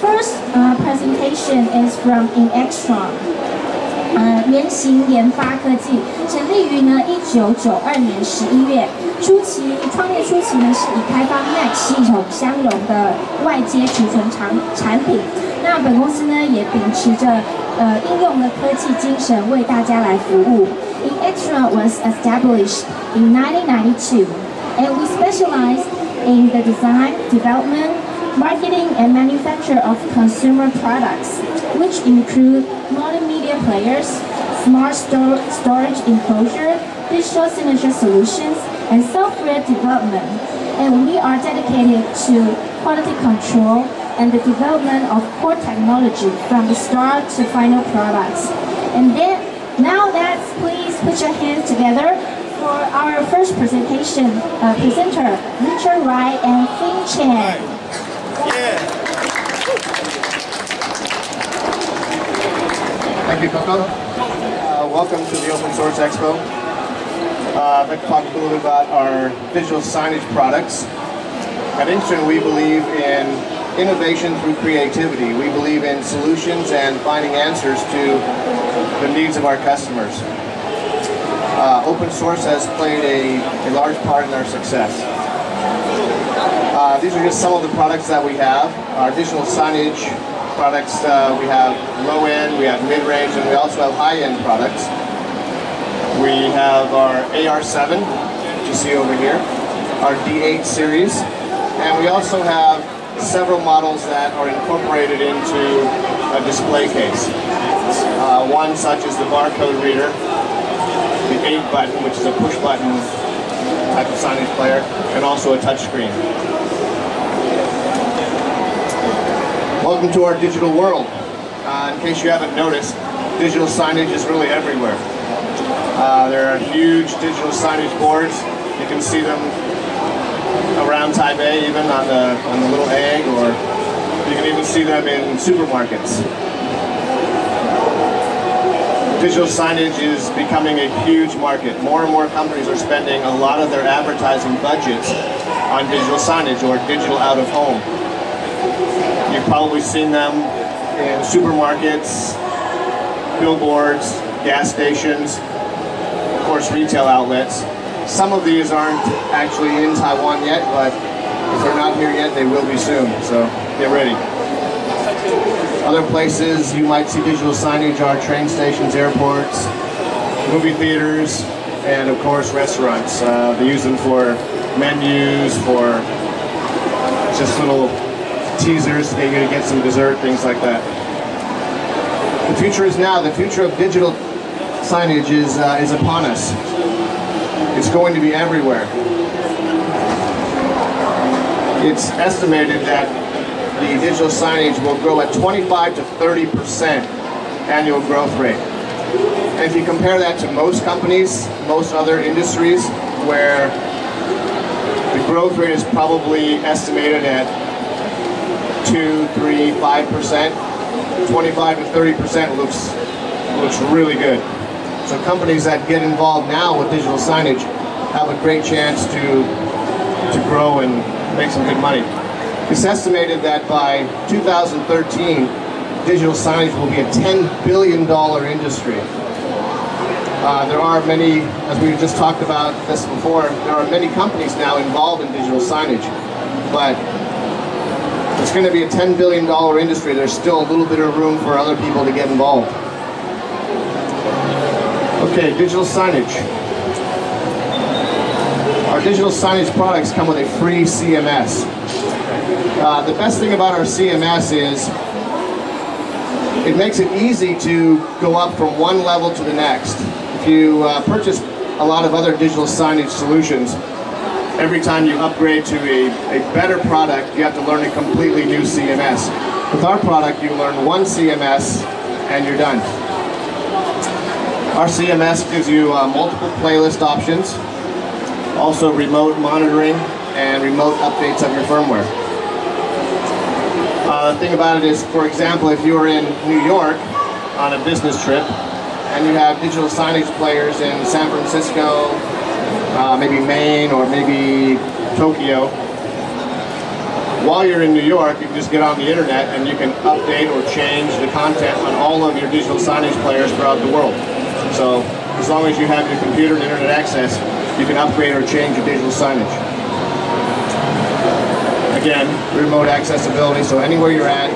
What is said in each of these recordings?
first presentation is from inXtron. 原型研发科技成立于1992年11月，创业初期是以开发 Mac 系统相容的外接储存产品。那本公司也秉持着应用的科技精神为大家来服务。inXtron was established in 1992, and we specialize in the design, development, marketing, and manufacture of consumer products, which include multimedia players, smart storage enclosure, digital signature solutions, and software development. And we are dedicated to quality control and the development of core technology from the start to final products. And then, now please put your hands together for our first presentation presenter, Richard Wright and Fing Chen. Yeah. Thank you, Coco. Welcome to the Open Source Expo. I'd like to talk a little bit about our digital signage products. At inXtron, we believe in innovation through creativity. We believe in solutions and finding answers to the needs of our customers. Open source has played a large part in our success. These are just some of the products that we have. Our digital signage products, we have low-end, we have mid-range, and we also have high-end products. We have our AR7, which you see over here, our D8 series, and we also have several models that are incorporated into a display case. One such as the barcode reader, the 8 button, which is a push button type of signage player, and also a touch screen. Welcome to our digital world. In case you haven't noticed, digital signage is really everywhere. There are huge digital signage boards. You can see them around Taipei, even on the little egg, or you can even see them in supermarkets. Digital signage is becoming a huge market. More and more companies are spending a lot of their advertising budgets on digital signage or digital out of home. You've probably seen them in supermarkets, billboards, gas stations, of course retail outlets. Some of these aren't actually in Taiwan yet, but if they're not here yet, they will be soon, so get ready. Other places you might see digital signage are train stations, airports, movie theaters, and of course restaurants. They use them for menus, for just little teasers to get you to get some dessert, things like that. The future is now. The future of digital signage is upon us. It's going to be everywhere. It's estimated that the digital signage will grow at 25 to 30% annual growth rate. And if you compare that to most companies, most other industries, where the growth rate is probably estimated at 2, 3, 5%, 25 to 30% looks really good. So companies that get involved now with digital signage have a great chance to grow and make some good money. It's estimated that by 2013, digital signage will be a $10 billion industry. There are many, as we just talked about this before, there are many companies now involved in digital signage, but it's going to be a $10 billion industry. There's still a little bit of room for other people to get involved. Okay, digital signage. Our digital signage products come with a free CMS. The best thing about our CMS is it makes it easy to go up from one level to the next. If you purchase a lot of other digital signage solutions, every time you upgrade to a better product, you have to learn a completely new CMS. With our product, you learn one CMS and you're done. Our CMS gives you multiple playlist options, also remote monitoring and remote updates of your firmware. The thing about it is, for example, if you are in New York on a business trip and you have digital signage players in San Francisco, maybe Maine or maybe Tokyo, while you're in New York, you can just get on the internet and you can update or change the content on all of your digital signage players throughout the world. So as long as you have your computer and internet access, you can upgrade or change your digital signage. Again, remote accessibility, so anywhere you're at,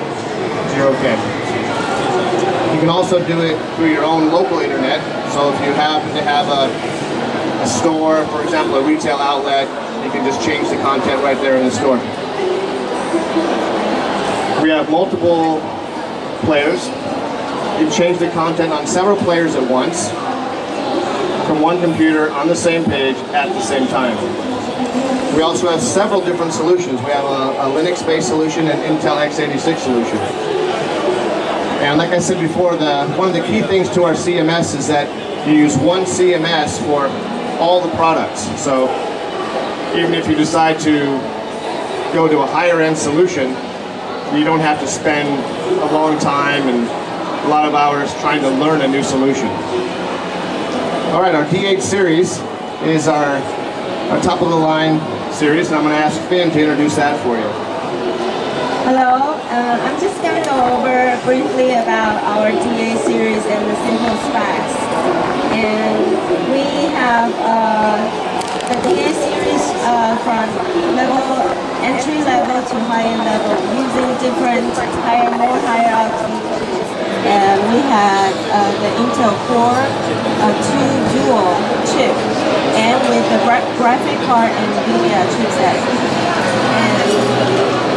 you're okay. You can also do it through your own local internet. So if you happen to have a store, for example, a retail outlet, you can just change the content right there in the store. We have multiple players. You change the content on several players at once from one computer on the same page at the same time. We also have several different solutions. We have a Linux-based solution and Intel x86 solution. And like I said before, one of the key things to our CMS is that you use one CMS for all the products. So even if you decide to go to a higher end solution, you don't have to spend a long time and a lot of hours trying to learn a new solution. All right, our D8 series is our top of the line series, and I'm going to ask Finn to introduce that for you. Hello, I'm just going to go over briefly about our D8 series and the simple specs. And we have the D8 series from entry level to high-end level using different more higher up features. And we had the Intel Core 2 dual chip, and with the graphic card and NVIDIA chipset. And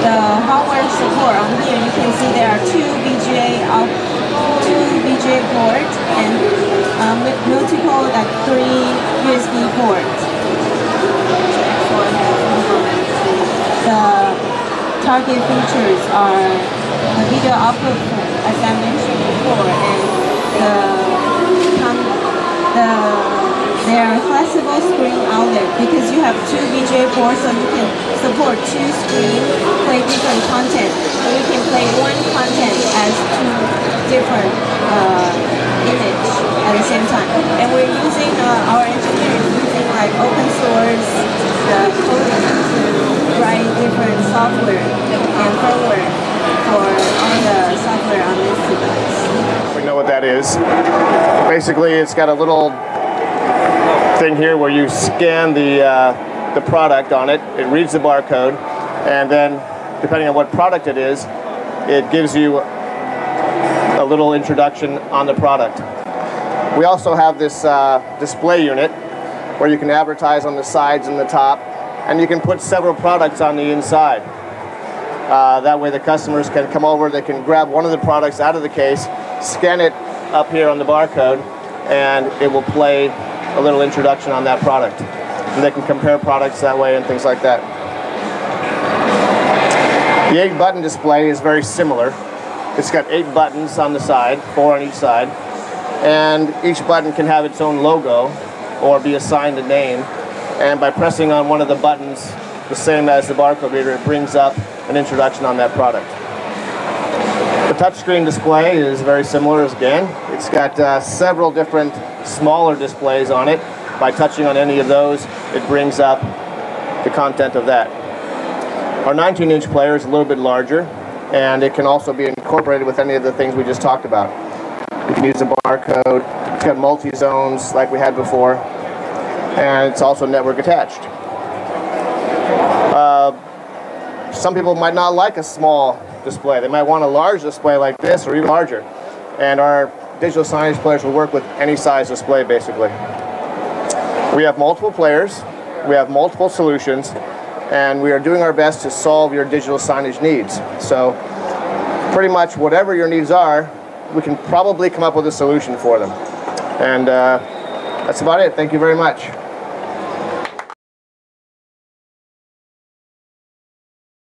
the hardware support on here, you can see there are two VGA ports and multiple 3 USB ports. The target features are the video output, as I mentioned before, and there are flexible screen outlet because you have 2 VGA ports, so you can support 2 screens, play different content. So you can play one content as 2 different images at the same time. And we're using our engineers using like open source coding to write different software and firmware for all the software on this device. We know what that is. Basically, it's got a little thing here where you scan the product on it. It reads the barcode, and then depending on what product it is, it gives you a little introduction on the product. We also have this display unit where you can advertise on the sides and the top, and you can put several products on the inside. That way the customers can come over, they can grab one of the products out of the case, scan it up here on the barcode, and it will play a little introduction on that product. And they can compare products that way and things like that. The 8-button display is very similar. It's got 8 buttons on the side, 4 on each side, and each button can have its own logo or be assigned a name. And by pressing on one of the buttons, the same as the barcode reader, it brings up an introduction on that product. The touchscreen display is very similar again. It's got several different smaller displays on it. By touching on any of those, it brings up the content of that. Our 19-inch player is a little bit larger, and it can also be incorporated with any of the things we just talked about. You can use a barcode. It's got multi-zones like we had before, and it's also network attached. Some people might not like a small display. They might want a large display like this or even larger. And our digital signage players will work with any size display, basically. We have multiple players, we have multiple solutions, and we are doing our best to solve your digital signage needs. So pretty much whatever your needs are, we can probably come up with a solution for them. And that's about it. Thank you very much.